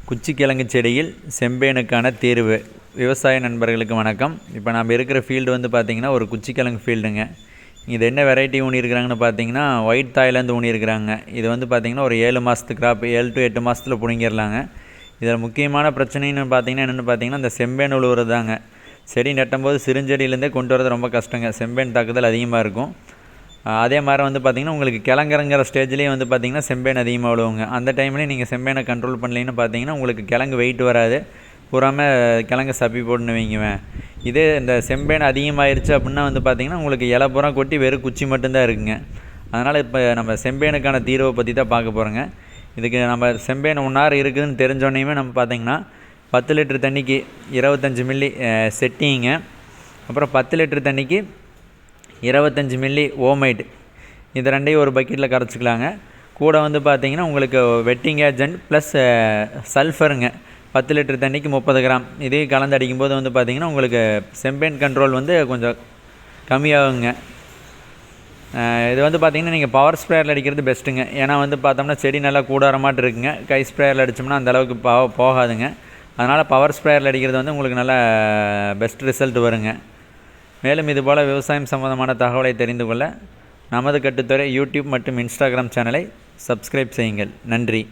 குச்சிக்கிழங்கு செடியில் செம்பேனுக்கான தீர்வு. விவசாய நண்பர்களுக்கு வணக்கம். இப்போ நம்ம இருக்கிற ஃபீல்டு வந்து பார்த்திங்கன்னா ஒரு குச்சிக்கிழங்கு ஃபீல்டுங்க. இது என்ன வெரைட்டி ஊனியிருக்கிறாங்கன்னு பார்த்தீங்கன்னா ஒயிட் தாய்லேருந்து ஊனியிருக்கிறாங்க. இது வந்து பார்த்திங்கன்னா ஒரு 7 மாதத்து கிராப், 7 to 8 மாதத்தில் பிடுங்கிடலாங்க. இதில் முக்கியமான பிரச்சனைன்னு பார்த்தீங்கன்னா என்னென்னு பார்த்தீங்கன்னா இந்த செம்பேன் உழுவுறது தாங்க. செடி நட்டும்போது சிறுஞ்செடியிலேருந்தே கொண்டு வரது ரொம்ப கஷ்டங்க. செம்பேன் தாக்குதல் அதிகமாக இருக்கும். அதே மாதிரி வந்து பார்த்திங்கன்னா உங்களுக்கு கிழங்குறங்கிற ஸ்டேஜ்லேயே வந்து பார்த்திங்கன்னா செம்பேன் அதிகமாக விழுவுங்க. அந்த டைம்லேயும் நீங்கள் செம்பேனை கண்ட்ரோல் பண்ணலைன்னு பார்த்தீங்கன்னா உங்களுக்கு கிழங்கு வெயிட் வராது, பூராமல் கிழங்கு சப்பி போட்டுன்னு வைங்குவேன். இதே இந்த செம்பேன் அதிகமாகிருச்சு அப்படின்னா வந்து பார்த்திங்கன்னா உங்களுக்கு இலை பூரா கொட்டி வெறும் குச்சி மட்டும்தான் இருக்குங்க. அதனால் இப்போ நம்ம செம்பேனுக்கான தீர்வை பற்றி தான் பார்க்க போகிறோங்க. இதுக்கு நம்ம செம்பேன் 1 hour இருக்குதுன்னு தெரிஞ்சோடனேயுமே நம்ம பார்த்திங்கன்னா 10 லிட்டர் தண்ணிக்கு 25 மில்லி செட்டிங்க, அப்புறம் 10 லிட்டர் தண்ணிக்கு 25 மில்லி ஓமைட், இது ரெண்டையும் ஒரு பக்கெட்டில் கரைச்சிக்கலாங்க. கூட வந்து பார்த்திங்கன்னா உங்களுக்கு வெட்டிங் ஏஜென்ட் ப்ளஸ் சல்ஃபருங்க 10 லிட்டர் தண்ணிக்கு 30 கிராம், இதையும் கலந்து அடிக்கும்போது வந்து பார்த்திங்கன்னா உங்களுக்கு செம்பேன் கண்ட்ரோல் வந்து கொஞ்சம் கம்மியாகுங்க. இது வந்து பார்த்திங்கன்னா நீங்கள் பவர் ஸ்ப்ரேயரில் அடிக்கிறது பெஸ்ட்டுங்க. ஏன்னா வந்து பார்த்தோம்னா செடி நல்லா கூடார மாட்டு இருக்குங்க. கை ஸ்ப்ரேயரில் அடித்தோம்னா அந்தளவுக்கு போகாதுங்க. அதனால் பவர் ஸ்ப்ரேயரில் அடிக்கிறது வந்து உங்களுக்கு நல்ல பெஸ்ட் ரிசல்ட் வருங்க. மேலும் இதுபோல் விவசாயம் சம்பந்தமான தகவலை தெரிந்து கொள்ள நமது கட்டுத்துறை யூடியூப் மற்றும் இன்ஸ்டாகிராம் சேனலை சப்ஸ்கிரைப் செய்யுங்கள். நன்றி.